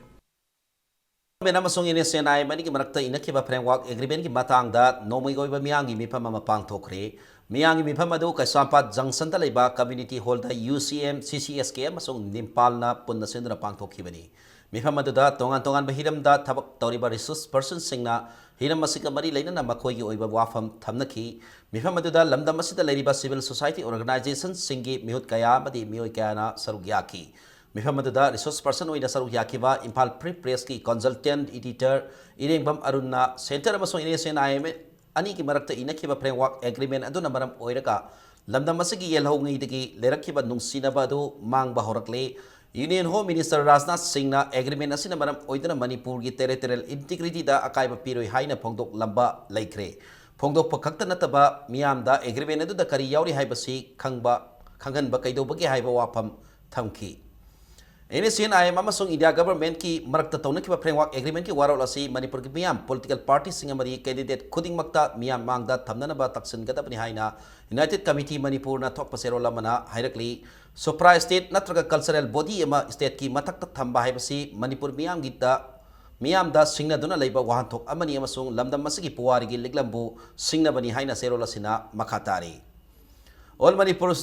मेना मसोंग इनेसेन आई मनी की मरक्ता इनखिबा फ्रेमवर्क एग्रीमेंट की मतंगदा नोमैगोइबा मियांगी मिफम अमा पांगथोखरे मियांगी मिफम अदु कैसांपात जंक्शन दा लेबा कम्युनिटी हॉल दा UCM CCSK अमसोंग निम्पालना पुन्ना सेंदना पांगथोखिबनी मिफम अदुदा तोंगान तोंगान बहिरम दा थबक तौरिबा रिसोर्स पर्सन सिंगना हिरम मसिका मरी लेना मखोई ओइबा वाफम थमनखी मिफम अदुदा लमदम असिदा लेरिबा सिविल सोसाइटी ऑर्गेनाइजेशन सिंगी मिहुत कया मदी मियोय कयाना सरुक याकी मिफम अदुदा रिसोर्स पर्सन ओइना सरुक याकीबा इम्फाल फ्री प्रेस की कंसल्टेंट एडिटर इरेंगबम अरुणना सेंटर अमसोंग इनेसेन आईएम अनि की मरक्ता इनखिबा फ्रेमवर्क एग्रीमेंट अदुना मरम ओइरका लमदम असिगी येलहौंगैदगी लेरखिबा नुंसिनबा अदु मांगबा होरकले union home minister Rajnath Singh agreement असिना मरम ओइदना मणिपुर की टेरिटोरियल इंटीग्रिटी दा अकाइबा पिरोय हाइना फोंदोक लंबा लैख्रे फोंदोक पखक्ता नतबा मियामदा एग्रीमेंट अदुदा करी यावरी हाइबसी खंगबा खंगनबा कैदोबगे हाइबा वाफम थमखी NSN IM अमसोंग इंडिया गवर्नमेंट की मरक्ता तौनखिबा फ्रेमवर्क एग्रीमेंट की वारोल असी मणिपुर की मियाम पॉलिटिकल पार्टी सिंग अमरी कैंडिडेट खुदिंगमक्ता मियाम मांगदा थमननबा तक्सनगदबनी हाइना यूनाइटेड कमिटी मणिपुर ना थोकपा सेरोल अमना हाइरकली सुप्रा स्टेट नत्रगा कल्चरल बॉडी अमा स्टेट की मथक्ता थंबा हाइबसी मणिपुर मियामदा सिंगनदुना लेबा वाहनथोक अमनी अमसोंग लमदम मसिगी पुवारिगी लिगलंबु सिंगनबनी हाइना सेरोल असिना मखातारी all Manipur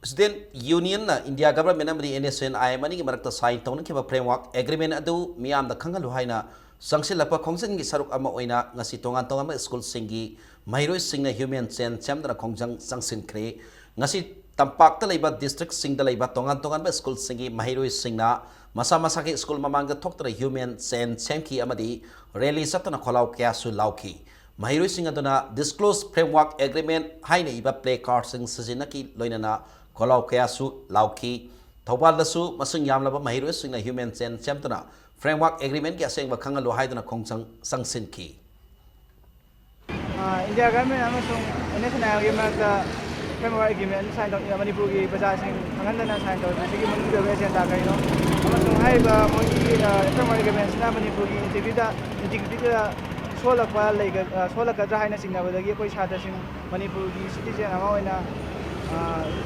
student union India government अमदी NSN IM की मरक्ता साइन तौनखिबा फ्रेमवर्क एग्रीमेंट अदु मियामदा खंगलु हाइना ꯁꯪꯁꯤꯜꯂꯛꯄ ꯈꯣꯡꯖꯪꯒꯤ ꯁꯔꯨꯛ ꯑꯃ ꯑꯣꯏꯅ ꯉꯁꯤ ꯇꯣꯉꯥꯟ ꯇꯣꯉꯥꯟꯕ ꯁ꯭ꯀꯨꯜꯁꯤꯡꯒꯤ ꯃꯍꯩꯔꯣꯏꯁꯤꯡꯅ ꯍ꯭ꯌꯨꯃꯦꯟ ꯆꯦꯟ ꯁꯦꯝꯗꯨꯅ ꯈꯣꯡꯖꯪ ꯆꯪꯁꯤꯟꯈ꯭ꯔꯦ ꯉꯁꯤ ꯇꯝꯄꯥꯛꯇ ꯂꯩꯕ ꯗꯤꯁꯇ꯭ꯔꯤꯛꯁꯤꯡꯗ ꯂꯩꯕ ꯇꯣꯉꯥꯟ ꯇꯣꯉꯥꯟꯕ ꯁ꯭ꯀꯨꯜꯁꯤꯡꯒꯤ ꯃꯍꯩꯔꯣꯏꯁꯤꯡꯅ ꯃꯁꯥ ꯃꯁꯥꯒꯤ ꯁ꯭ꯀꯨꯜ ꯃꯃꯥꯡꯗ ꯊꯣꯛꯇꯨꯅ ꯍ꯭ꯌꯨꯃꯦꯟ ꯆꯦꯟ ꯁꯦꯝꯈꯤ ꯑꯃꯗꯤ ꯔꯦꯂꯤ ꯆꯠꯇꯨꯅ ꯈꯣꯜꯂꯥꯎ ꯀꯌꯥꯁꯨ ꯂꯥꯎꯈꯤ ꯃꯍꯩꯔꯣꯏꯁꯤꯡ ꯑꯗꯨꯅ ꯗꯤꯁꯀ꯭ꯂꯣꯖ ꯐ꯭ꯔꯦꯝꯋꯥꯔꯛ ꯑꯦꯒ꯭ꯔꯤꯃꯦꯟ ꯍꯥꯏꯅ ꯏꯕ ꯄ꯭ꯂꯦ ꯀꯥꯔꯗꯁꯤꯡ ꯁꯤꯖꯤꯟꯅꯈꯤ ꯂꯣꯏꯅꯅ ꯈꯣꯜꯂꯥꯎ ꯀꯌꯥꯁꯨ ꯂꯥꯎꯈꯤ ꯊꯧꯕꯥꯜꯗꯁꯨ ꯃꯁꯤꯡ ꯌꯥꯝꯂꯕ ꯃꯍꯩꯔꯣꯏꯁꯤꯡꯅ ꯍ꯭ꯌꯨꯃꯦꯟ ꯆꯦꯟ ꯁꯦꯝꯗꯨꯅ ꯐ꯭ꯔꯦꯝꯋꯥꯔꯛ ꯑꯦꯒ꯭ꯔꯤꯃꯦꯟꯒꯤ ꯑꯁꯦꯡꯕ ꯈꯪꯍꯜꯂꯨ ꯍꯥꯏꯗꯨꯅ ꯈꯣꯡꯖꯪ ꯆꯪꯁꯤꯟꯈꯤ India government amasung national gi marta framework agreement sign tau Manipur gi prajasing angandana sign tau sigi Manipur ge agenda kai no amasung hai ba mogi framework agreement na Manipur gi integrity da solakwa leiga solaka dra haina singna badagi koi sada sing Manipur gi citizen ama oina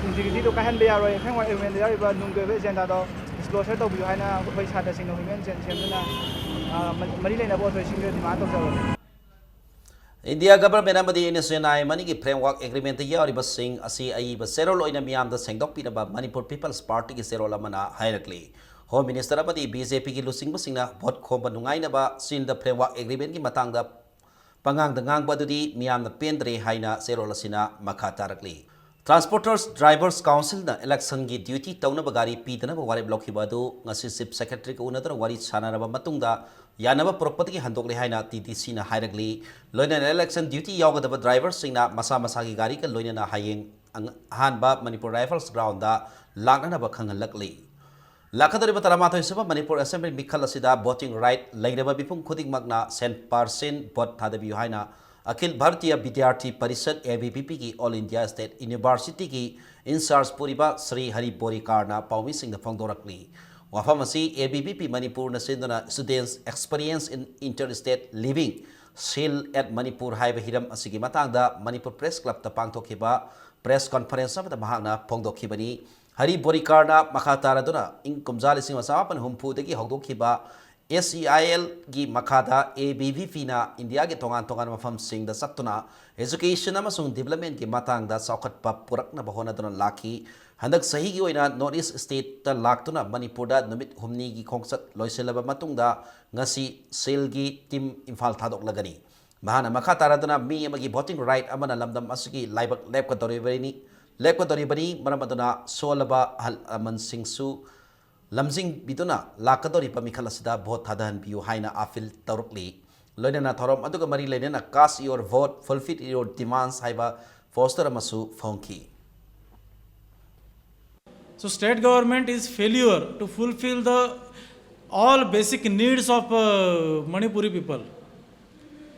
integrity to kahan be yaroi framework agreement da ba nungge be agenda do disclosure to bi haina koi sada sing no human semna mari leina bo thoi sing ge demand to jawo India government amadi NSNI manigi framework agreement yauribasing asi aiba serol oina miyamda sengdokpinaba Manipur People's Party gi serol amana hairakli Home Minister amadi BJP gi lusingmasingna vote khomba nungainaba sin the framework agreement gi matangda pangangda ngangba adudi miyamna pendre haina serol asina makha tarakli Transporters Drivers Council na election gi duty taunaba gari pidanaba warep lokhiba adu ngasi Chief Secretary ka unadara wari sanaraba matungda yanaba propatiki handokle haina TTC na hairagli loina election duty yagadaba drivers singna masa masa gi gari ka loina na hayeng hanba Manipur Rifles ground da lakna ba khangalakli lakadari bataramathoy saba Manipur Assembly mikhal asida voting right leiraba bipum khudik magna 100% vote thadabi haina Akhil Bharatiya विद्यार्थी Parishad ABVP की all India state university की in charge पुरीबा श्री हरि बोरीकारना पाउमी सिंह फोंदोरकली वफम असी ABVP Manipur नसेंदना students experience in inter state living SEIL at Manipur हाइब हिरम असिगी मतांगदा मणिपुर प्रेस क्लब ता पांगथोखिबा प्रेस कॉन्फ्रेंस अमदा महांगना फोंदोखिबनी हरि बोरीकारना मखातारदुना इन कुमजालिसिंग वसापन हुमफुदगी हौदोखिबा SEIL gi makada ABVP na India gi tongan mafam sing da satuna education amasung development gi matang da saukat pa purak na bahona dona laki handak sahi gi oina North East state ta laktuna Manipur da numit humni gi khongsat loiselaba matung da ngasi sel gi team imphal thadok lagani mahana makha taraduna mi amagi voting right amana lamdam asigi laibak lep ka doribani maramaduna solaba hal aman singsu Lamjing biduna lakadori pamikhal asida vote thadahan biu haina afil tarukli loinana thorom aduga mari leinena cast your vote fulfill your demands haiba foster amasu phonki So state government is failure to fulfill the all basic needs of Manipuri people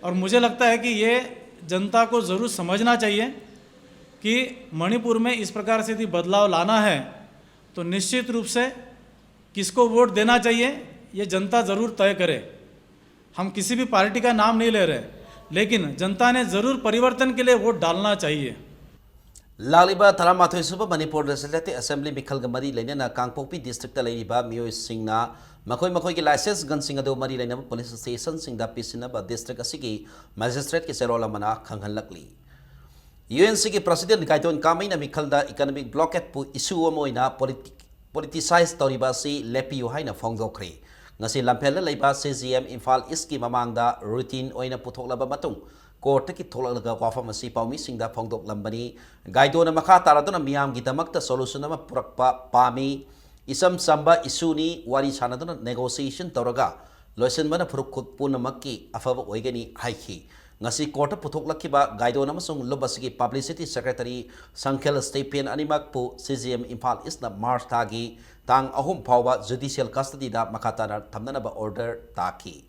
और मुझे लगता है कि ये जनता को ज़रूर समझना चाहिए कि मणिपुर में इस प्रकार से यदि बदलाव लाना है तो निश्चित रूप से किसको वोट देना चाहिए ये जनता ज़रूर तय करे हम किसी भी पार्टी का नाम नहीं ले रहे लेकिन जनता ने ज़रूर परिवर्तन के लिए वोट डालना चाहिए लालिबा थरामाथोय सुबा मणिपुर लेजिस्लेटिव असेंबली मिखल गमरी लेनेना कांगपोकपी डिस्ट्रिक्ट लेरिबा मियोय सिंगना मखोय की लाइसेंस गन सिंग अदो मरी लेना पुलिस स्टेशन सिंगदा पिसिनबा डिस्ट्रिक्ट असिगी मजिस्ट्रेट के सेरोल मना खंगहलकली UNC की प्रेसिडेंट गाइडोन कामैना मिखलदा इकोनॉमिक ब्लॉकेट पु इशू अमोइना politicize tawriba si lepiu haina phongdokri ngasi lampel leiba CGM Imphal East ki mamangda routine oina puthoklaba matung court ki tholalaga wafam asi paumi singda phongdok lambani gaidona makha taradona miyam gi damakta solution ama purakpa pami isam samba issue ni wari sanadona negotiation tawraga loisen bana phuruk khut punamakki afaba oigani haiki ngasi court puthoklakiba gaidona amasung lobasigi publicity secretary Sankhel Stephen animak pu CGM Imphal East na March tagi tang ahum phawba judicial custody da makhatana thamnana ba order taki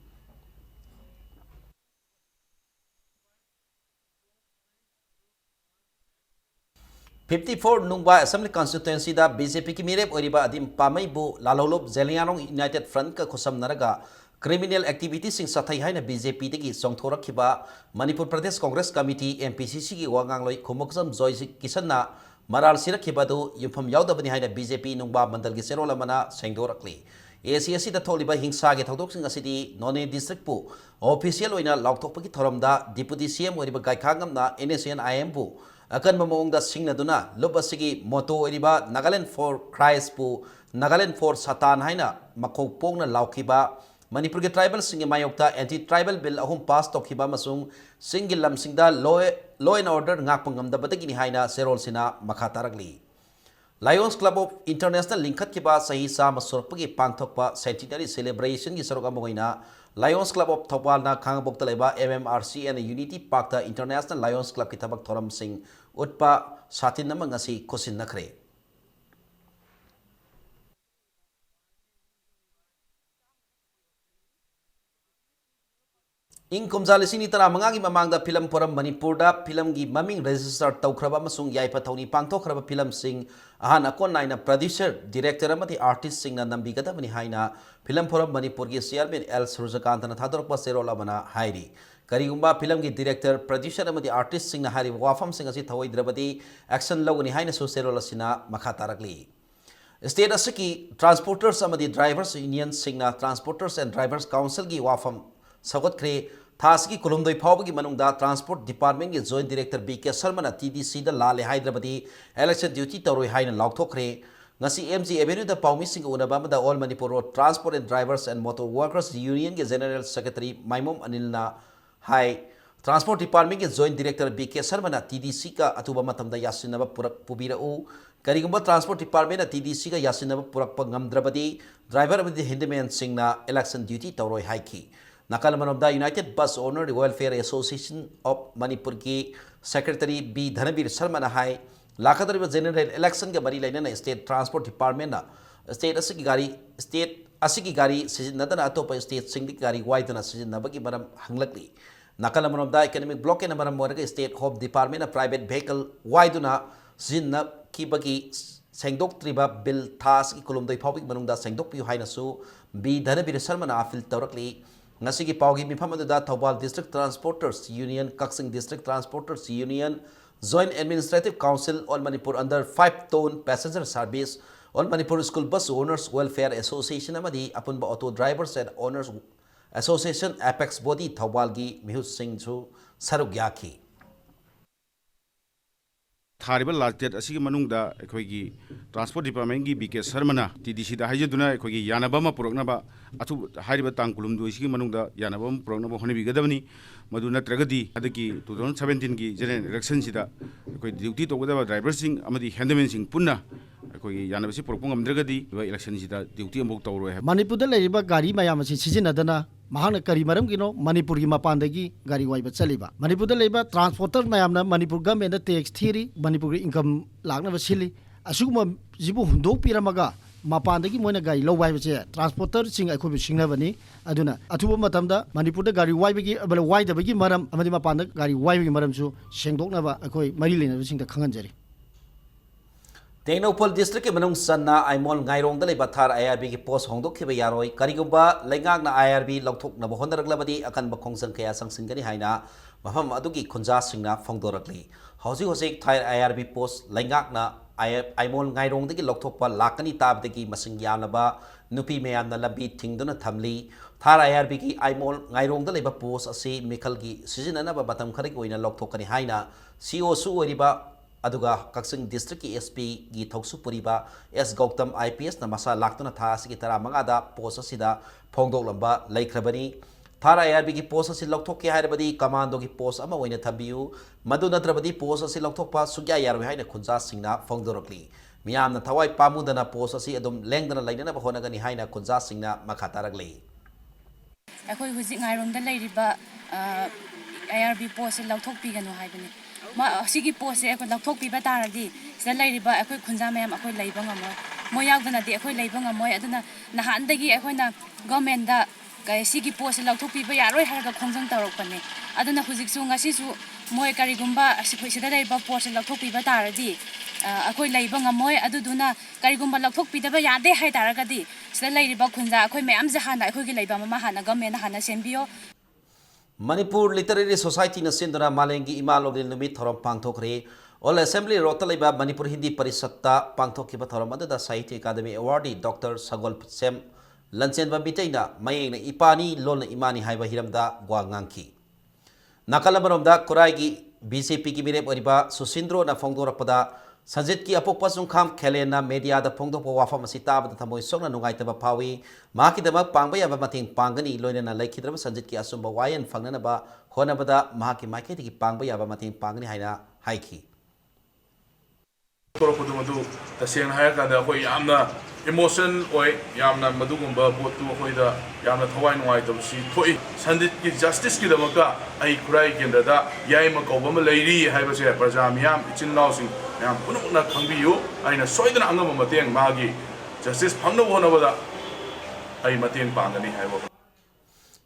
nungba assembly constituency da BJP ki mirep oriba adim pamai bu lalolop zelianong United Front ka khosam naraga criminal activities sing sathai haina BJP degi songthorakhiba Manipur Pradesh Congress Committee MPCC gi wangangloi khumuksam joy kisanna maral sirakhiba du yumpham yaudabani haina BJP nungba mandal gi serola mana sengdorakli ACSC da tholiba hingsa ge thodok sing asidi None district pu official oina lauktokpa gi thoromda deputy CM oriba gaikhangam na NSNIM pu akan mamong da singnaduna lobasigi moto oriba Nagaland for Christ pu Nagaland for Satan haina makhopongna laukhiba Manipur के tribal सिंह मायोक्ता anti tribal bill अहुम pass तौखिबा मसुंग सिंह लमसिंगदा law and order ngakpangamdabadagi haina serol sina makha tarakli Lions Club of International लिंखत के बाद सही सा मसुरपगी पांगथोकपा सेंटिनरी सेलिब्रेशन की सरुक अमोइना Lions Club of Thopal na khangabok taleba MMRC and Unity Park ta International Lions Club ki thabak thoram sing utpa satin namang ngasi khosin nakre ing kumjali sini tara mangangi mamangda film forum Manipur da film gi maming register taukraba masung yaipa thoni pangtokraba film sing ahan akon naina producer director amati artist sing na nambi gada bani haina film forum Manipur gi chairman L Surjakant na thadorpa serola bana hairi karigumba film gi director producer amati artist sing na hari wafam sing asi thawai drabadi action logani haina so serola sina makha tarakli state asiki transporters amati drivers union sing na transporters and drivers council gi wafam sagot kre थासकी कुलुमदोई फावगी मनुंगदा transport department के joint director B K Sharma TDC दा लाले हाइद्राबादी election duty तौरोई हाइना लाउथोखरे ngasi MG Avenue da paumi sing unaba da All Manipur Road Transport and Drivers and Motor Workers Union के General Secretary Maimum Anil na hai Transport Department के Joint Director BK Sharma na TDC का अथुबा मतमदा यासिनबा पुरक पुबिरउ करिगुम्बा Transport Department na TDC का यासिनबा पुरक पंगमद्रबदी driver अमदी हैंडमैन सिंग ना election duty तौरोई हाइकी Nakal Manobda United Bus Owner Welfare Association of Manipur ki Secretary B Dhanabir Sharma na hai lakadariba general election ke bari laina state transport department na state asiki gari sijinnadana atopa state singli gari waidana sijinnabagi maram hanglakli Nakal Manobda economic block na maram moraga state home department na private vehicle waiduna sijinna kibagi sengdok triba bill thas ki kulumdai phawik manungda sengdok piu haina su B Dhanabir Sharma na afil tawrakli Ngasigi Paugi Mifamada Thobal District Transporters Union, Kaksing District Transporters Union, Joint Administrative Council, All Manipur under 5-ton passenger service, All Manipur School Bus Owners Welfare Association Amadi, Apunba Auto Drivers and Owners Association, Apex Body, Thobalgi, Mihus Singh Chu, Sarugyaki. थारिबल last असिगी मनुंगदा अखोगी transport department की B K Sharma TDC दा हाइजदुना अखोगी यानबा मा पुरकनबा अथु हारिबा तांकुलुम दुइसिगी मनुंगदा यानबा मा पुरकनबा होनेबिगदबनी मदु नत्रगदी अदकी 2017 की general election सिदा अखोई ड्यूटी तोगदबा ड्राइवर सिंग अमदी हैंडमैन सिंग पुन्ना अखोगी यानबसी पुरकपंगमद्रगदी इलेक्शन सिदा ड्यूटी अमुक तौरोय है मणिपुर लेरिबा गाड़ी मयाम से सिजिनदना महान करी मरम किनो मणिपुर की मपानदगी गाड़ी वाइबा चलीबा मणिपुर लेबा ट्रांसपोर्टर मयामना मणिपुर गवर्नमेंट टैक्स थीरी मणिपुर इनकम लाखना बसिली असुगुम जिबु हुंदोक पिरमगा मपानदगी मोइना गाड़ी लो वाइबसे ट्रांसपोर्टर सिंग अखोबि सिंगनाबनी अदुना अथुबा मतमदा मणिपुर गाड़ी वाइबगी अबल वाइदबगी मरम अमदि मपानद गाड़ी वाइबगी मरमसु सेंगदोकनाबा अखोई मरी लेनबसिंग खंगनजरी Tengnopal District ke manung sanna Aimol ngairong dalai bathar IRB ki post hongdok khiba yaroi karigumba lengak na IRB lokthok na bohonaraglabadi akan bakhongsang kaya sangsingani haina mafam adugi khunja singna phongdorakli hosik thai IRB post lengak na Aimol ngairong dagi lokthokpa lakani tabdagi masing yanaba nupi meyam na labi thingduna thamli thar IRB ki Aimol ngairong dalai ba post ase mikal gi sijinana ba batam khari oina lokthokani haina CO su oriba aduga Kaksing District ki SP gi thoksu puriba S Gautam IPS na masa laktuna tha asigi tara mangada post asida phongdok lamba laikhrabani thara IRB ki post asi lokthok ke hairabadi commando ki post ama oina thambiu madu natrabadi post asi lokthokpa sugya yarwe haina khunja singna phongdorokli miyamna thawai pamudana post asi adum lengdana lainana ba honagani haina khunja singna makhataragli akoi huji ngairom da lairiba IRB post lokthok piganu haibani Sigi post ko lakthok piba taradi sida lairiba akoi khunja mayam akoi leiba ngamoi moi yagdana di akoi leiba ngamoi aduna nahandagi akoina government da kai sigi post lakthok piba yaroi haraga khongjang tarokpane aduna hujiksu ngasi su moi karigumba asikoi sida leiba post lakthok piba taradi akoi leiba ngamoi aduduna karigumba lakthok pidaba yade hai taragadi sida lairiba khunja akoi mayam jahana akoi gi leiba mama hana government hana senbio Manipur Literary Society na sinduna malengi imalogil numit thorom pangthokre All Assembly Rotalaiba Manipur Hindi Parisatta pangthokiba thorom adada Sahitya Academy Awardee Dr. Sagol Sem Lanchen Babitaina mayeng na ipani lol na imani haiba hiramda gwa ngangki Nakalabaromda Korai gi BJP ki mirep oriba Susindro na phongdorakpada Sanjit ki apokpa sungkham khelena media da phongdokpa wafam asi tabada thamoi sokna nungaitaba phawi maki damak pangba yaba mating pangani loinana laikhidraba Sanjit ki asumba wayan fangnanaba honabada mahaki maiketi ki pangba yaba mating pangani haina haiki Thorokpudu madu taseng hai kada khoi yamna emotion oi yamna madugumba botu khoi da yamna thawai nuai dom si thoi Sanjit ki justice ki damaka ai kurai kendra da yai ma ko bam leiri hai ba se praja miyam ichin naw sing yam punukna khangbiyu aina soidana angam mateng magi justice phangna wona bada ai mateng pangani hai ba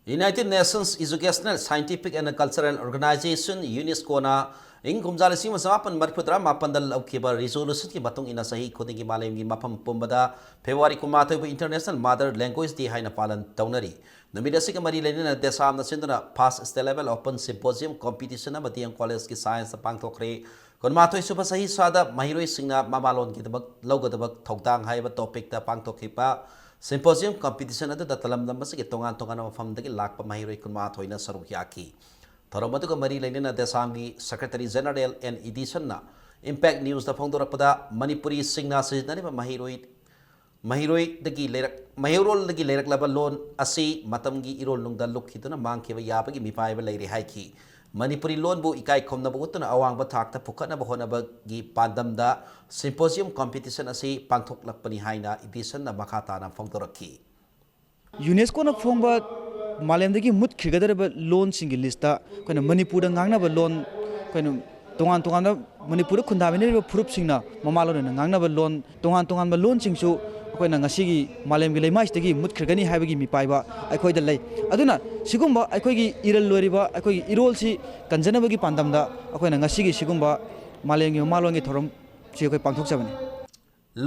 United Nations Educational, Scientific and Cultural Organization UNESCO na ing kumjala sing masapan marputra mapandal aukiba resolution ki matung ina sahi khoding ki malem gi mapam pumbada February kumathoi bu International Mother Language Day haina palan taunari numida sik mari lenina desam na sinduna first state level open symposium competition amati ang college ki science pangthokre konmathoi suba sahi sada mahiroi singna mamalon ki dabak logodabak thokdang haiba topic ta pangthokhipa Symposium competition adu da talam dam se tongan tongan mafam dagi lakpa mahiroi kunma thoina saruk yaki thoramadu ko mari lainina desamgi secretary general and edition na impact news da phongdorakpada Manipuri singna sijnani mahiroi dagi lerak mahirol dagi lerak laba lon asi matamgi irol nungda lukhituna mangkhiba yabagi mipai ba leiri haiki Manipuri loan bu ikai khomna bu utuna awang ba thakta phukana ba hona ba gi pandam da symposium competition asi pangthok lakpani haina edition na makata na phongdorakhi UNESCO na phongba malemdagi mut khigadar loan single lista kana Manipur da ngangna ba loan kana tongan tongan Manipur khundamini ba phurup singna mamalon na ngangna ba loan tongan ba loan singsu akoina ngasigi malemgi leimais dagi mut khirgani haibagi mi paiba aikoi da lei aduna sigumba aikoi gi iral loriba aikoi gi irol si kanjanabagi pandamda akoina ngasigi sigumba malemgi malongi thorom si akoi pangthok chabani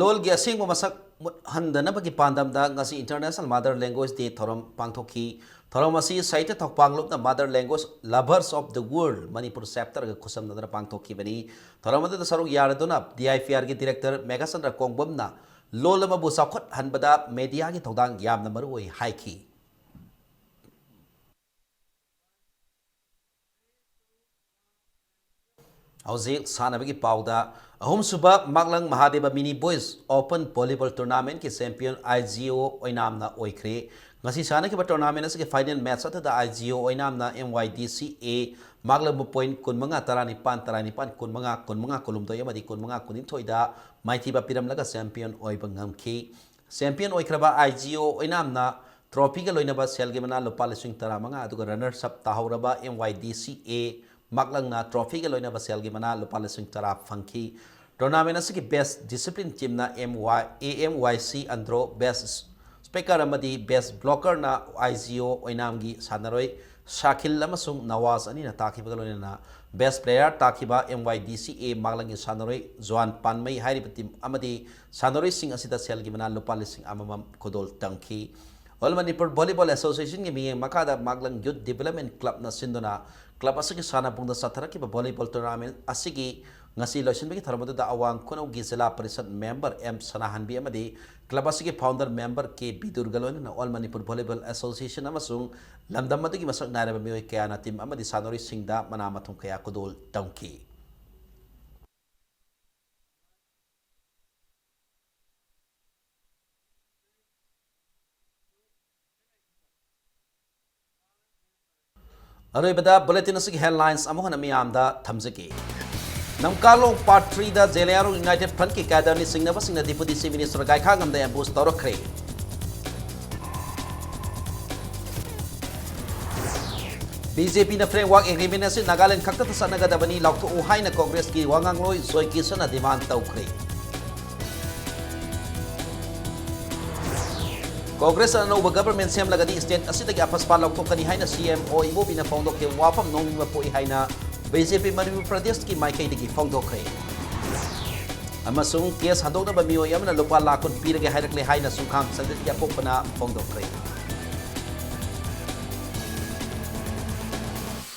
lol gi asing masak handana bagi pandam da ngasi International Mother Language Day thorom pangthokhi thorom asi site thokpanglup na Mother Language Lovers of the World Manipur chapter ga khusam nadra pangthokhi bani thorom da saruk yaraduna DIFR gi director Megasandra Kongbom na Lola mabu sakot hanbada media ki thodang yam na maru oi haiki Hauzik sanabagi pauda ahum suba maglang Mahadeva Mini Boys Open Volleyball Tournament ki champion IGO oinam na oikre ngasi sana ki tournament as ki final match at da IGO oinam na MYDCA maglang point kun mga tarani pan kun mga kulum to yamadi kun mga kunin thoida maiti ba piram laga champion oi bangam ki champion oi kraba IGO oinam na trophy ga loina ba sel ge mana lopa lesing tara mga aduga runners up tahuraba MYDCA maglang na trophy ga loina ba sel ge mana lopa lesing tara funky tournament as ki best discipline team na AMYC andro best speaker amadi best blocker na IGO oinam gi sanaroi Shakil amasung Nawaz ani na takiba galone na best player takiba MYDCA maglang gi sanaroi Joan Panmai hairiba team amadi sanaroi sing asida selgi mana lupa lising amamam kodol tangki All Manipur Volleyball Association gi miyeng makada maglang youth development club na sindona club asigi sana pungda satharaki ba volleyball tournament asigi ngasi loisin bagi tharmadu da awang kono gi zila parishad member M Sanahan bi amadi club asigi founder member K Bidur galone na All Manipur Volleyball Association amasung lamdam madu gi masak nairaba mioi kaya na team amadi sanori singda manamathum kaya kodol tangki Aroibada bulletin asigi headlines amohana miyamda thamjaki Namkalong Part 3 da Zeliaro United Front ki cadre ni singnaba singna Deputy Chief Minister Gai Khangam da ambush torokre BJP na framework agreement na si Nagaland khakta sa nagadabani laukto uhay na Congress ki wangangloi Zoy Kisan na demand taukre Congress na no government sem lagadi state asidagi apaspa laukto kani hay na CM o ibo bina fondo ke wapam nong mapo hay na BJP Manipur Pradesh ki maikai digi phongdokre amasung case handok na ba miyo yam na lupa lakon pirage hairakle hai na sungkham sanjit ya pokpana phongdokre